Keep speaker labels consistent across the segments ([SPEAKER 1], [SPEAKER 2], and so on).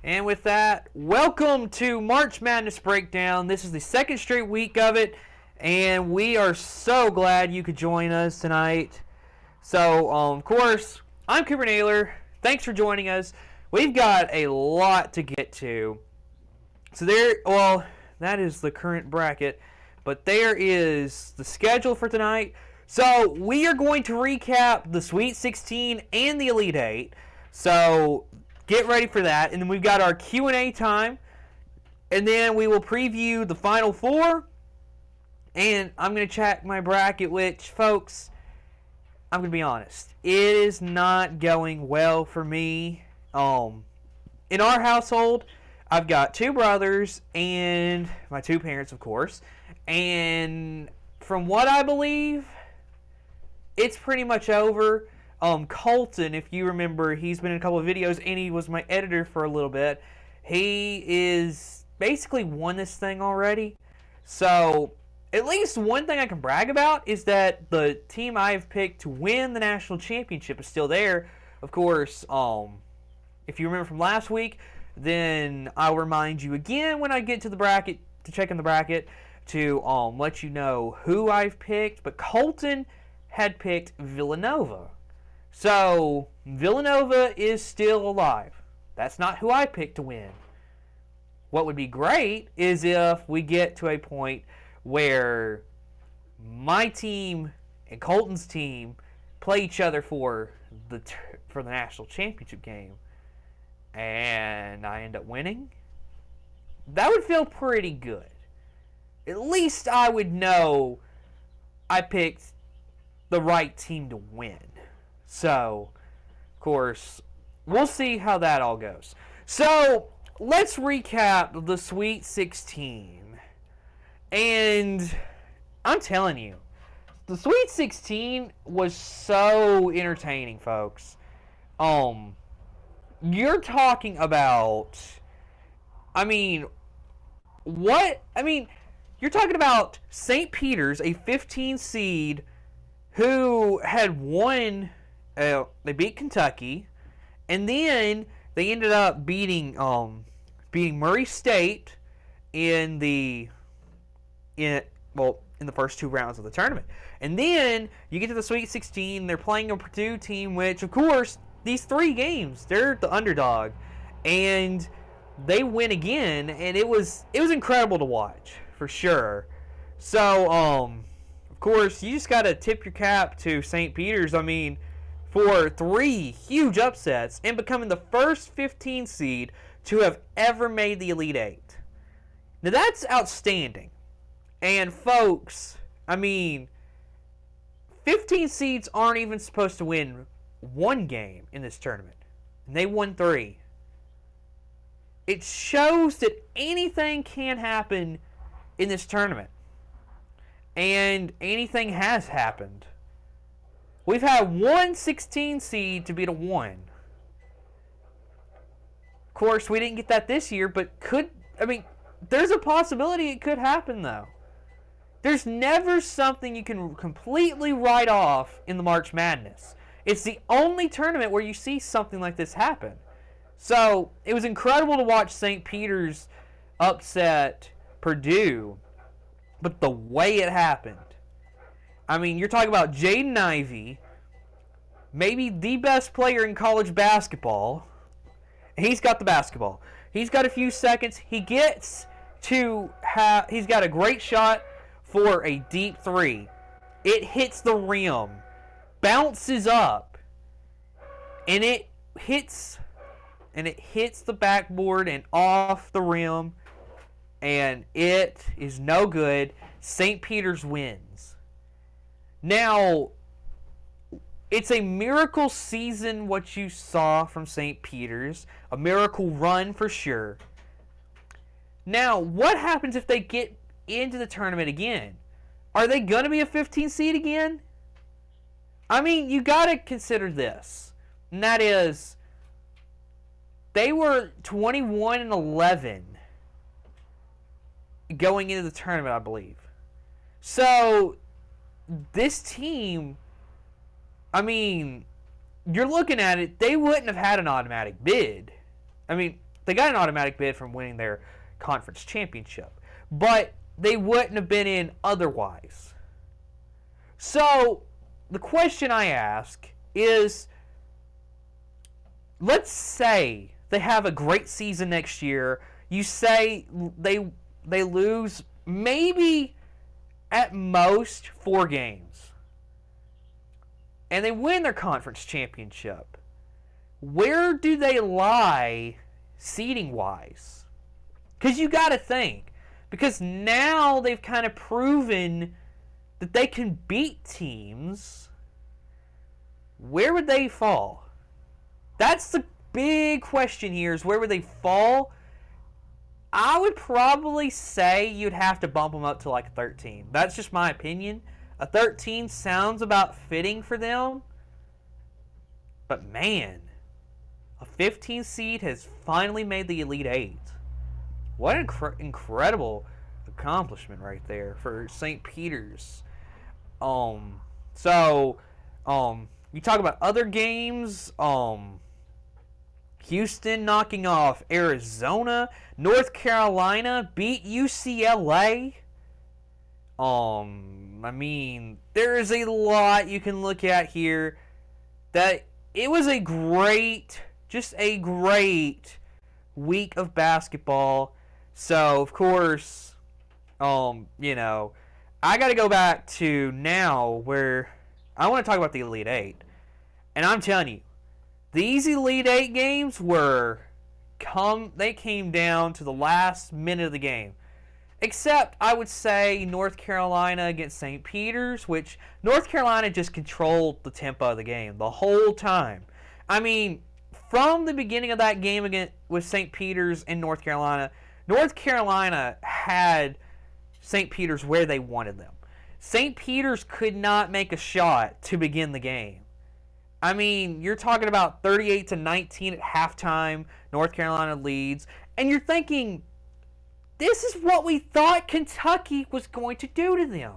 [SPEAKER 1] And with that, welcome to March Madness Breakdown. This is the second straight week of it, and we are so glad you could join us tonight. So, of course, I'm Cooper Naylor. Thanks for joining us. We've got a lot to get to. So that is the current bracket, but there is the schedule for tonight. So we are going to recap the Sweet 16 and the Elite 8. So get ready for that. And then we've got our Q&A time. And then we will preview the Final Four. And I'm going to check my bracket, which, folks, I'm going to be honest. It is not going well for me. In our household, I've got two brothers and my two parents, of course. And from what I believe, it's pretty much over. Colton, if you remember, he's been in a couple of videos and he was my editor for a little bit. He is basically won this thing already. So at least one thing I can brag about is that the team I've picked to win the national championship is still there. Of course, if you remember from last week, then I'll remind you again when I get to the bracket, to check in the bracket, to let you know who I've picked. But Colton had picked Villanova. So Villanova is still alive. That's not who I picked to win. What would be great is if we get to a point where my team and Colton's team play each other for the national championship game, and I end up winning. That would feel pretty good. At least I would know I picked the right team to win. So, of course, we'll see how that all goes. So, let's recap the Sweet 16. And I'm telling you, the Sweet 16 was so entertaining, folks. You're talking about, you're talking about St. Peter's, a 15 seed, who had won, they beat Kentucky, and then they ended up beating Murray State in the first two rounds of the tournament. And then you get to the Sweet 16, they're playing a Purdue team, which, of course, these three games, they're the underdog, and they win again, and it was incredible to watch, for sure. So, of course, you just got to tip your cap to St. Peter's, for three huge upsets and becoming the first 15 seed to have ever made the Elite 8. Now, that's outstanding. And, folks, 15 seeds aren't even supposed to win one game in this tournament. And they won 3. It shows that anything can happen in this tournament. And anything has happened. We've had one 16 seed to beat a 1. Of course, we didn't get that this year, but there's a possibility it could happen, though. There's never something you can completely write off in the March Madness. It's the only tournament where you see something like this happen. So, it was incredible to watch St. Peter's upset Purdue, but the way it happened. You're talking about Jaden Ivey, maybe the best player in college basketball. He's got the basketball. He's got a few seconds. He's got a great shot for a deep 3. It hits the rim, bounces up, and it hits the backboard and off the rim, and it is no good. St. Peter's wins. Now, it's a miracle season what you saw from St. Peter's. A miracle run for sure. Now, what happens if they get into the tournament again? Are they going to be a 15 seed again? You got to consider this. And that is, they were 21-11 going into the tournament, I believe. So, this team, you're looking at it, they wouldn't have had an automatic bid. They got an automatic bid from winning their conference championship. But they wouldn't have been in otherwise. So, the question I ask is, let's say they have a great season next year. You say they lose maybe at most 4 games. And they win their conference championship. Where do they lie seeding-wise? Because you got to think. Because now they've kind of proven that they can beat teams. Where would they fall? That's the big question here, is where would they fall? I would probably say you'd have to bump them up to like a 13. That's just my opinion. A 13 sounds about fitting for them. But man, a 15 seed has finally made the Elite Eight. What an incredible accomplishment right there for St. Peter's. You talk about other games. Houston knocking off Arizona. North Carolina beat UCLA. I mean, there is a lot you can look at here. That it was just a great week of basketball. So, of course, I got to go back to now where I want to talk about the Elite Eight. And I'm telling you, these Elite Eight games they came down to the last minute of the game. Except, I would say, North Carolina against St. Peter's, which North Carolina just controlled the tempo of the game the whole time. I mean, from the beginning of that game with St. Peter's and North Carolina had St. Peter's where they wanted them. St. Peter's could not make a shot to begin the game. I mean, you're talking about 38-19 at halftime. North Carolina leads. And you're thinking, this is what we thought Kentucky was going to do to them.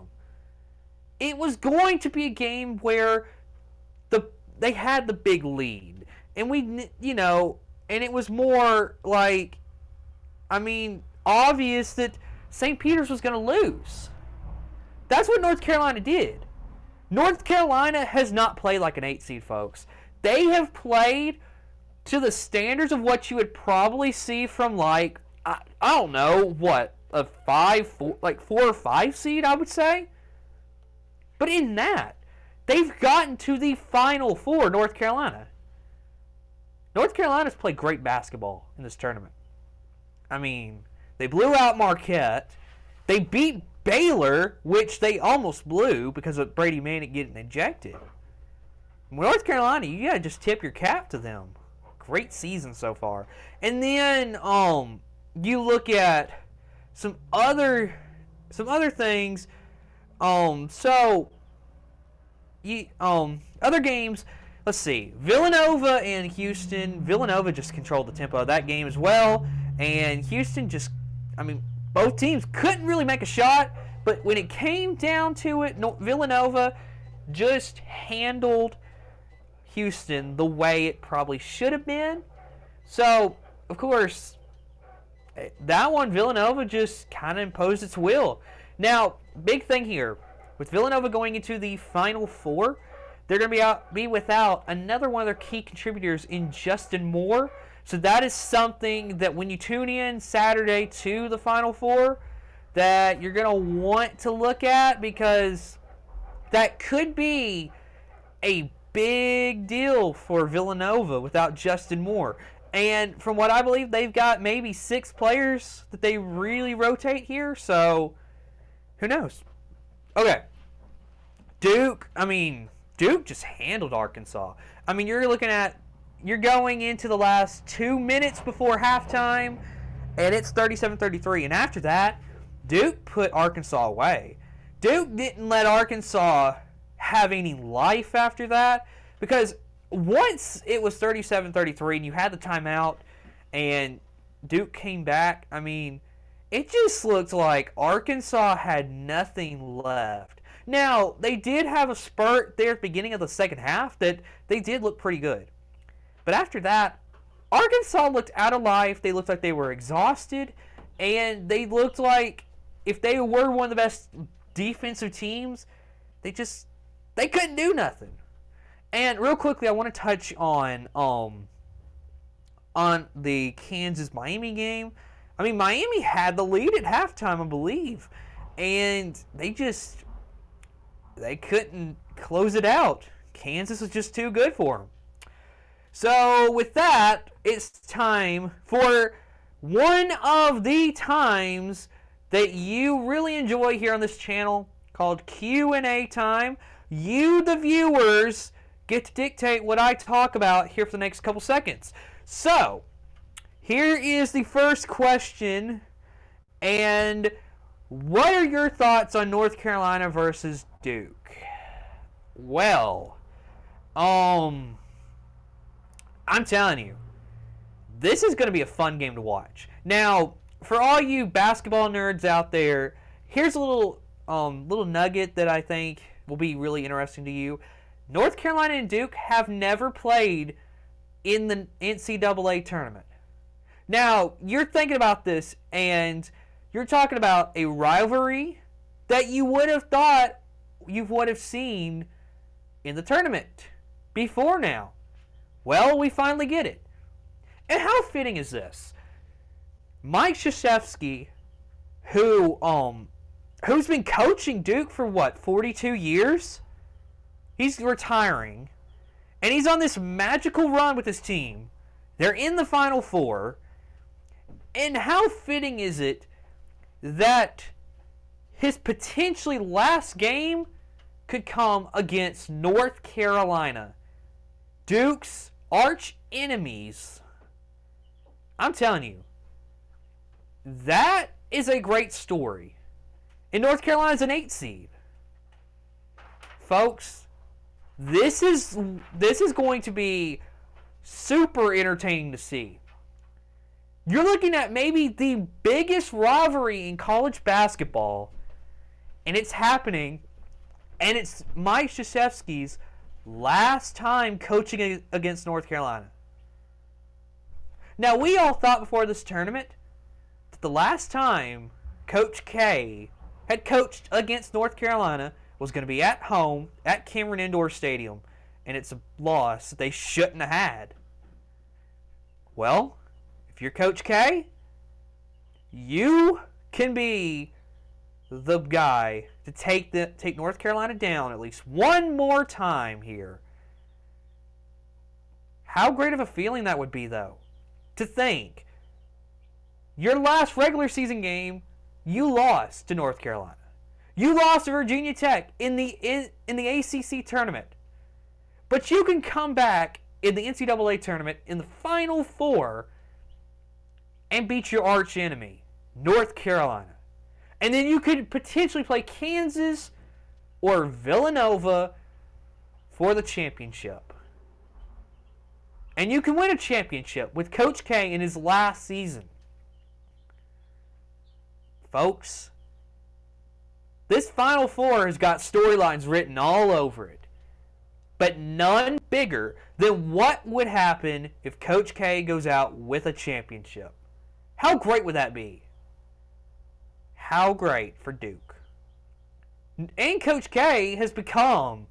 [SPEAKER 1] It was going to be a game where they had the big lead. And and it was more like, obvious that St. Peter's was going to lose. That's what North Carolina did. North Carolina has not played like an 8 seed, folks. They have played to the standards of what you would probably see from I don't know, what, a 4 or 5 seed, I would say. But in that, they've gotten to the Final Four, North Carolina. North Carolina's played great basketball in this tournament. They blew out Marquette. They beat Baylor, which they almost blew because of Brady Manick getting ejected. North Carolina, you got to just tip your cap to them. Great season so far. And then you look at some other things. Other games. Let's see. Villanova and Houston. Villanova just controlled the tempo of that game as well. And Houston both teams couldn't really make a shot. But when it came down to it, Villanova just handled Houston the way it probably should have been. So, of course, that one, Villanova just kind of imposed its will. Now, big thing here. With Villanova going into the Final Four, they're going to be without another one of their key contributors in Justin Moore. So that is something that when you tune in Saturday to the Final Four, that you're going to want to look at, because that could be a big deal for Villanova without Justin Moore. And from what I believe, they've got maybe 6 players that they really rotate here. So, who knows? Okay. Duke just handled Arkansas. You're going into the last 2 minutes before halftime, and it's 37-33. And after that, Duke put Arkansas away. Duke didn't let Arkansas have any life after that, because once it was 37-33 and you had the timeout and Duke came back, it just looked like Arkansas had nothing left. Now, they did have a spurt there at the beginning of the second half that they did look pretty good. But after that, Arkansas looked out of life. They looked like they were exhausted, and they looked like if they were one of the best defensive teams, they couldn't do nothing. And real quickly, I want to touch on the Kansas-Miami game. I mean, Miami had the lead at halftime, I believe, and they couldn't close it out. Kansas was just too good for them. So with that, it's time for one of the times that you really enjoy here on this channel, called Q&A time. You, the viewers, get to dictate what I talk about here for the next couple seconds. So, here is the first question, and what are your thoughts on North Carolina versus Duke? Well, I'm telling you, this is going to be a fun game to watch. Now, for all you basketball nerds out there, here's a little nugget that I think will be really interesting to you. North Carolina and Duke have never played in the NCAA tournament. Now, you're thinking about this, and you're talking about a rivalry that you would have thought you would have seen in the tournament before now. Well, we finally get it. And how fitting is this? Mike Krzyzewski, who's been coaching Duke for 42 years? He's retiring, and he's on this magical run with his team. They're in the Final Four. And how fitting is it that his potentially last game could come against North Carolina, Duke's arch enemies? I'm telling you, that is a great story. And North Carolina's an 8 seed. Folks, this is going to be super entertaining to see. You're looking at maybe the biggest rivalry in college basketball, and it's happening, and it's Mike Krzyzewski's last time coaching against North Carolina. Now, we all thought before this tournament that the last time Coach K had coached against North Carolina was going to be at home at Cameron Indoor Stadium, and it's a loss that they shouldn't have had. Well, if you're Coach K, you can be the guy to take North Carolina down at least one more time here. How great of a feeling that would be, though, to think your last regular season game, you lost to North Carolina. You lost to Virginia Tech in the ACC tournament. But you can come back in the NCAA tournament in the Final Four and beat your arch enemy, North Carolina. And then you could potentially play Kansas or Villanova for the championship. And you can win a championship with Coach K in his last season. Folks, this Final Four has got storylines written all over it. But none bigger than what would happen if Coach K goes out with a championship. How great would that be? How great for Duke. And Coach K has become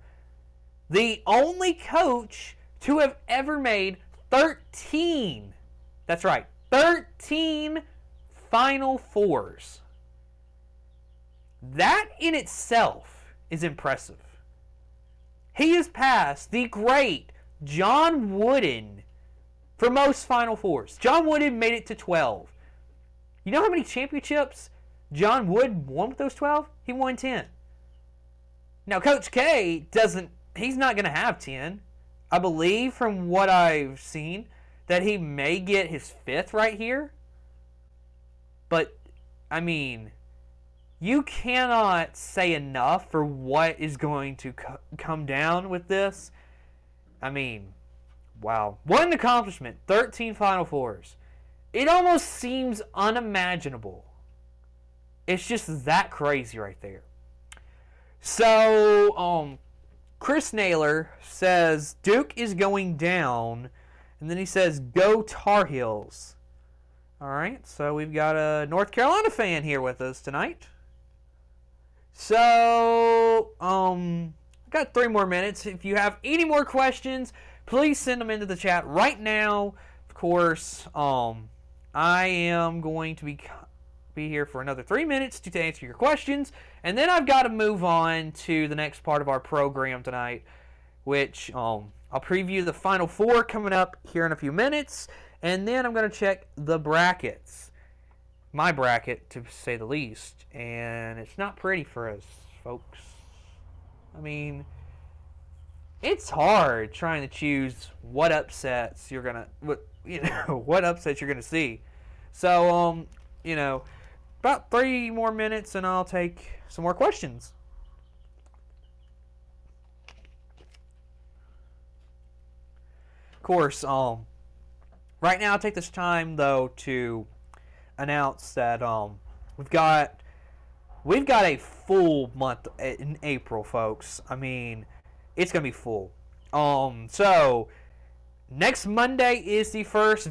[SPEAKER 1] the only coach to have ever made 13, that's right, 13 Final Fours. That in itself is impressive. He has passed the great John Wooden for most Final Fours. John Wooden made it to 12. You know how many championships John Wooden won with those 12? He won 10. Now, Coach K he's not going to have 10. I believe from what I've seen that he may get his 5th right here. But, I mean, you cannot say enough for what is going to come down with this. I mean, wow. What an accomplishment. 13 Final Fours. It almost seems unimaginable. It's just that crazy right there. So, Chris Naylor says Duke is going down And then he says, "Go Tar Heels." All right, so we've got a North Carolina fan here with us tonight. So, I got 3 more minutes. If you have any more questions, please send them into the chat right now. Of course, I am going to be here for another 3 minutes to answer your questions, and then I've got to move on to the next part of our program tonight, which I'll preview the Final Four coming up here in a few minutes, and then I'm going to check the brackets. My bracket, to say the least, and it's not pretty for us, folks. I mean, it's hard trying to choose what upsets you're gonna, what upsets you're gonna see. So, about 3 more minutes, and I'll take some more questions. Of course, right now I'll take this time though to announce that we've got a full month in April, folks. I mean, it's gonna be full. So next Monday is the first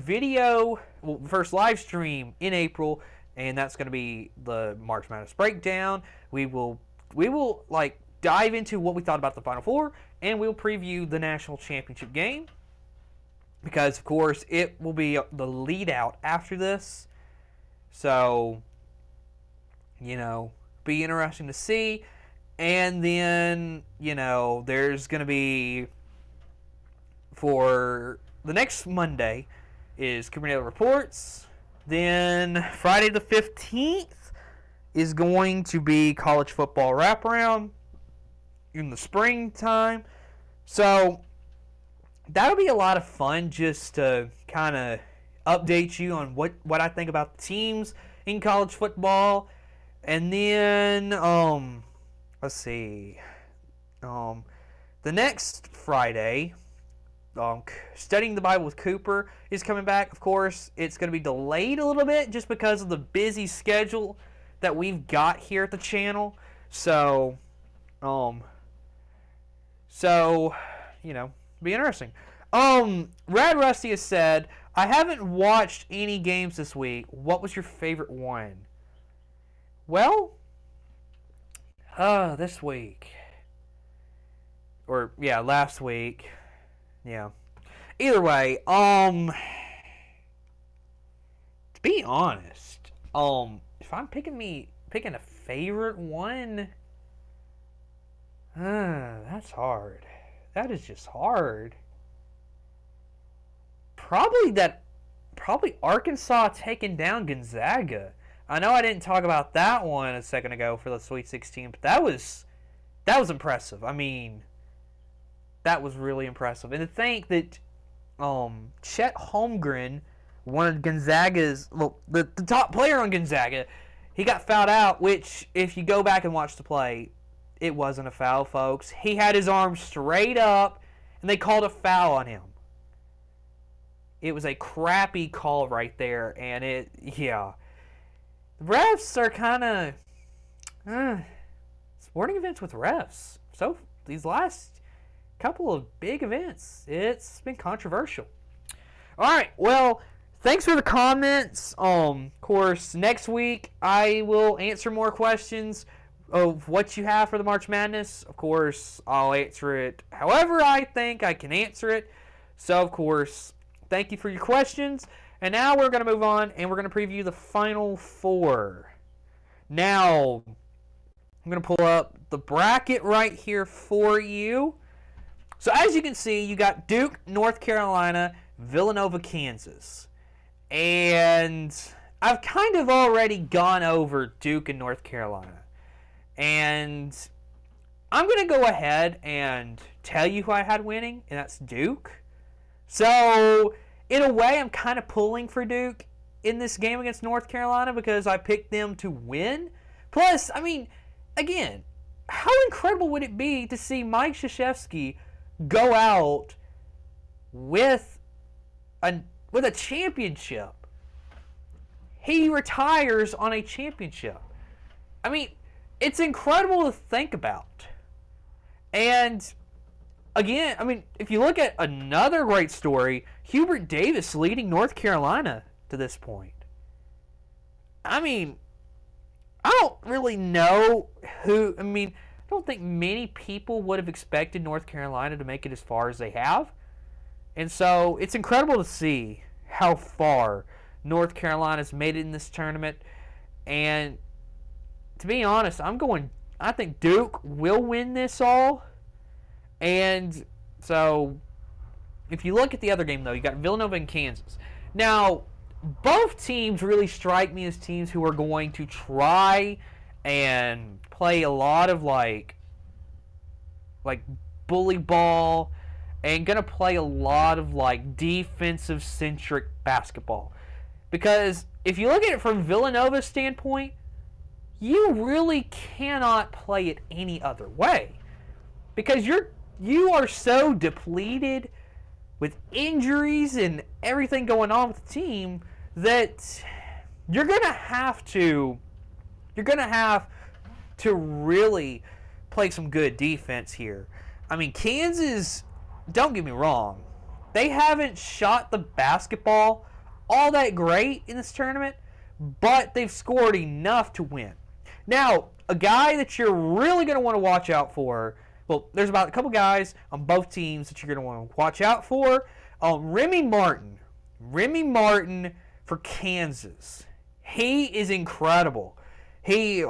[SPEAKER 1] first live stream in April, and that's gonna be the March Madness breakdown. We will like dive into what we thought about the Final Four, and we'll preview the national championship game, because of course it will be the lead out after this. So, be interesting to see. And then, there's going to be, for the next Monday, is Kubernetes Reports. Then Friday the 15th is going to be college football wraparound in the springtime. So, that'll be a lot of fun, just to kind of update you on what I think about the teams in college football. And then, let's see, the next Friday, Studying the Bible with Cooper is coming back. Of course, it's going to be delayed a little bit just because of the busy schedule that we've got here at the channel. So, be interesting. Rad Rusty has said, "I haven't watched any games this week. What was your favorite one?" Well, this week. Or, yeah, last week. Yeah. Either way, to be honest, if I'm picking a favorite one, that's hard. That is just hard. Probably Arkansas taking down Gonzaga. I know I didn't talk about that one a second ago for the Sweet 16, but that was impressive. I mean, that was really impressive. And to think that Chet Holmgren, one of Gonzaga's, the top player on Gonzaga, he got fouled out, which, if you go back and watch the play, it wasn't a foul, folks. He had his arm straight up, and they called a foul on him. It was a crappy call right there, and the refs are kind of sporting events with refs. So these last couple of big events, it's been controversial. All right, well, thanks for the comments. Of course, next week I will answer more questions of what you have for the March Madness. Of course, I'll answer it however I think I can answer it. So, of course, thank you for your questions. And now we're going to move on, and we're going to preview the Final Four. Now, I'm going to pull up the bracket right here for you. So, as you can see, you got Duke, North Carolina, Villanova, Kansas. And I've kind of already gone over Duke and North Carolina. And I'm going to go ahead and tell you who I had winning, and that's Duke. So, in a way, I'm kind of pulling for Duke in this game against North Carolina because I picked them to win. Plus, I mean, again, how incredible would it be to see Mike Krzyzewski go out with a championship? He retires on a championship. I mean, it's incredible to think about. And again, I mean, if you look at another great story, Hubert Davis leading North Carolina to this point. I mean, I don't really know who. I mean, I don't think many people would have expected North Carolina to make it as far as they have. And so it's incredible to see how far North Carolina's made it in this tournament. And to be honest, I think Duke will win this all. And so if you look at the other game, though, you got Villanova and Kansas. Now, both teams really strike me as teams who are going to try and play a lot of like bully ball and going to play a lot of like defensive centric basketball. Because if you look at it from Villanova's standpoint, you really cannot play it any other way. Because you are so depleted with injuries and everything going on with the team that you're gonna have to really play some good defense here. I mean, Kansas, don't get me wrong, they haven't shot the basketball all that great in this tournament, but they've scored enough to win. Now, a guy that you're really going to want to watch out for, well, there's about a couple guys on both teams that you're going to want to watch out for. Remy Martin for Kansas. He is incredible. He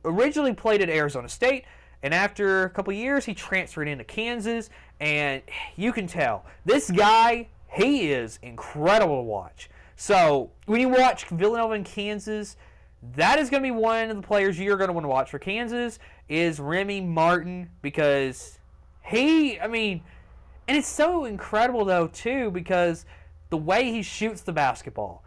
[SPEAKER 1] originally played at Arizona State, and after a couple years, he transferred into Kansas, and you can tell this guy, he is incredible to watch. So when you watch Villanova and Kansas, that is going to be one of the players you're going to want to watch for Kansas is Remy Martin, because and it's so incredible though too, because the way he shoots the basketball,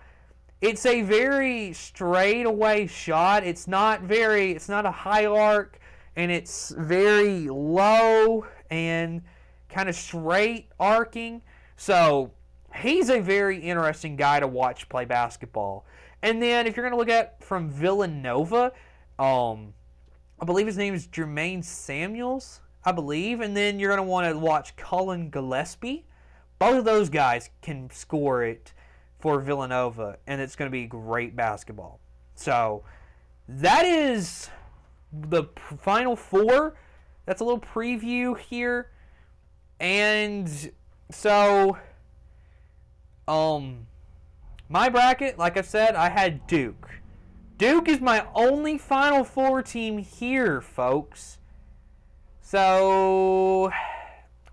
[SPEAKER 1] it's a very straight away shot. It's not a high arc, and it's very low and kind of straight arcing. So he's a very interesting guy to watch play basketball. And then if you're going to look at from Villanova, I believe his name is Jermaine Samuels, I believe. And then you're going to want to watch Cullen Gillespie. Both of those guys can score it for Villanova, and it's going to be great basketball. So that is the Final Four. That's a little preview here. And so my bracket, like I said, I had Duke. Duke is my only Final Four team here, folks. So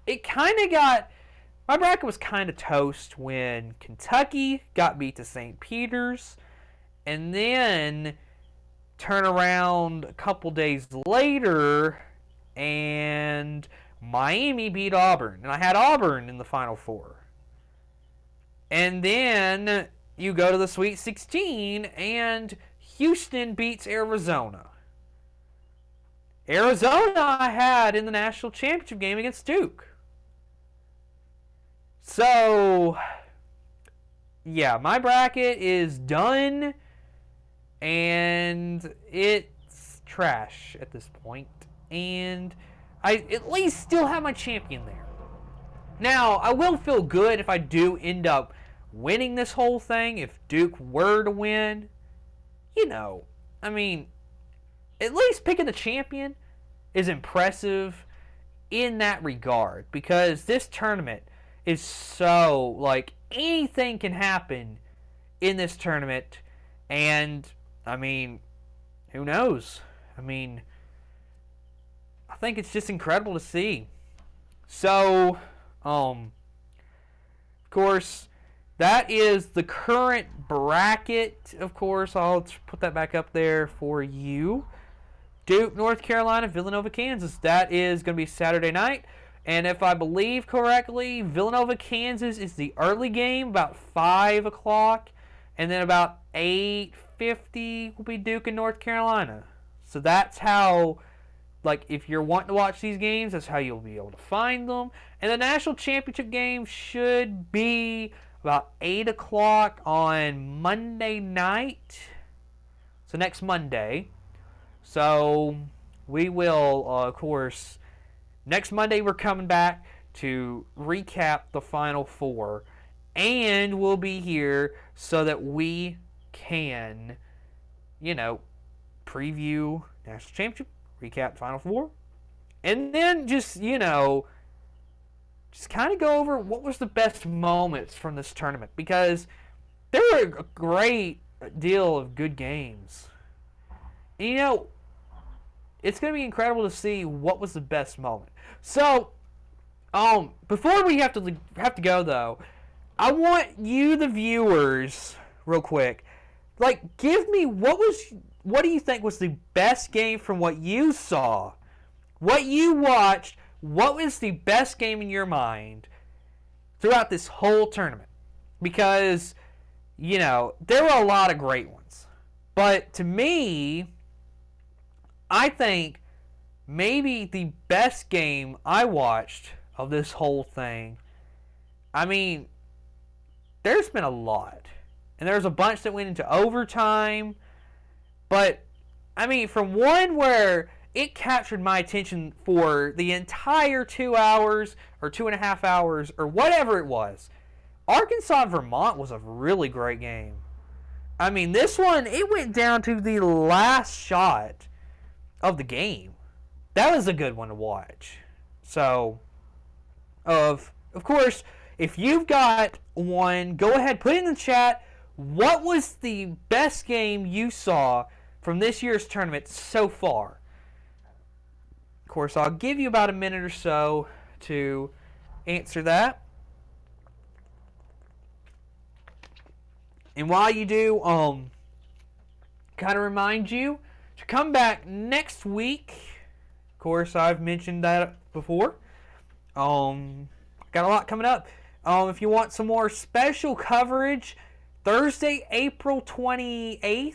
[SPEAKER 1] my bracket was kind of toast when Kentucky got beat to St. Peter's, and then turn around a couple days later and Miami beat Auburn, and I had Auburn in the Final Four. And then you go to the Sweet 16, and Houston beats Arizona. Arizona I had in the national championship game against Duke. So, yeah, my bracket is done, and it's trash at this point. And I at least still have my champion there. Now, I will feel good if I do end up winning this whole thing, if Duke were to win. At least picking the champion is impressive in that regard, because this tournament is so, anything can happen in this tournament, and, who knows? I think it's just incredible to see. So, of course, that is the current bracket. Of course, I'll put that back up there for you. Duke, North Carolina, Villanova, Kansas. That is going to be Saturday night. And if I believe correctly, Villanova, Kansas is the early game, about 5 o'clock. And then about 8:50 will be Duke and North Carolina. So that's how, if you're wanting to watch these games, that's how you'll be able to find them. And the national championship game should be about 8 o'clock on Monday night. So next Monday. So we will, of course, Next Monday, we're coming back to recap the Final Four. And we'll be here so that we can, preview National Championship, recap Final Four. And then just kind of go over what was the best moments from this tournament. Because there were a great deal of good games. And, it's going to be incredible to see what was the best moment. So, before we have to go, though, I want you, the viewers, real quick, give me what do you think was the best game from what you saw, what you watched, what was the best game in your mind throughout this whole tournament? Because, there were a lot of great ones. But to me, I think maybe the best game I watched of this whole thing, there's been a lot. And there's a bunch that went into overtime. But, from one where it captured my attention for the entire 2 hours or 2.5 hours or whatever it was, Arkansas and Vermont was a really great game. This one, it went down to the last shot of the game. That was a good one to watch. So, of course, if you've got one, go ahead, put it in the chat. What was the best game you saw from this year's tournament so far? Of course, I'll give you about a minute or so to answer that. And while you do, kind of remind you to come back next week. Of course, I've mentioned that before. Got a lot coming up. If you want some more special coverage, Thursday, April 28th,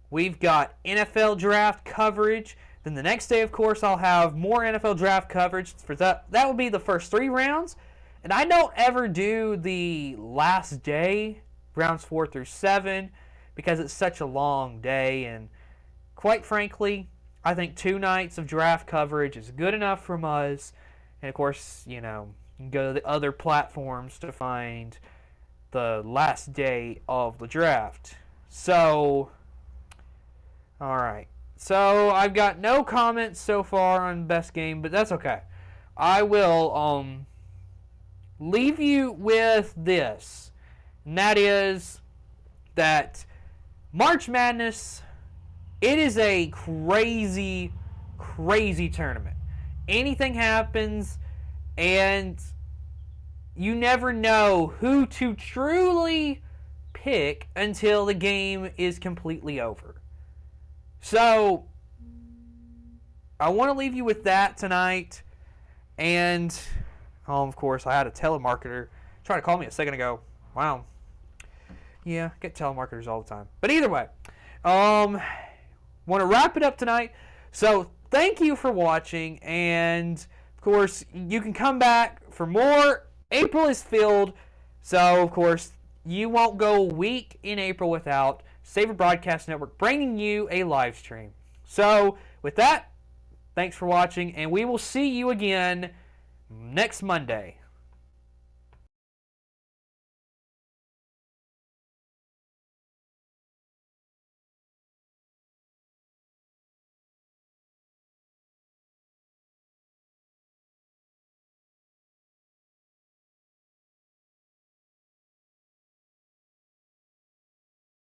[SPEAKER 1] we've got NFL draft coverage. Then the next day, of course, I'll have more NFL draft coverage. For that will be the first 3 rounds. And I don't ever do the last day, rounds 4 through 7, because it's such a long day. And quite frankly, I think 2 nights of draft coverage is good enough from us. And of course, you can go to the other platforms to find the last day of the draft. So, alright. So, I've got no comments so far on best game, but that's okay. I will leave you with this. And that is that March Madness, it is a crazy, crazy tournament. Anything happens, and you never know who to truly pick until the game is completely over. So, I want to leave you with that tonight. And, of course, I had a telemarketer try to call me a second ago. Wow. Yeah, I get telemarketers all the time. But either way, want to wrap it up tonight. So, thank you for watching. And, of course, you can come back for more. April is filled. So, of course, you won't go a week in April without Saber Broadcast Network bringing you a live stream. So, with that, thanks for watching. And we will see you again next Monday.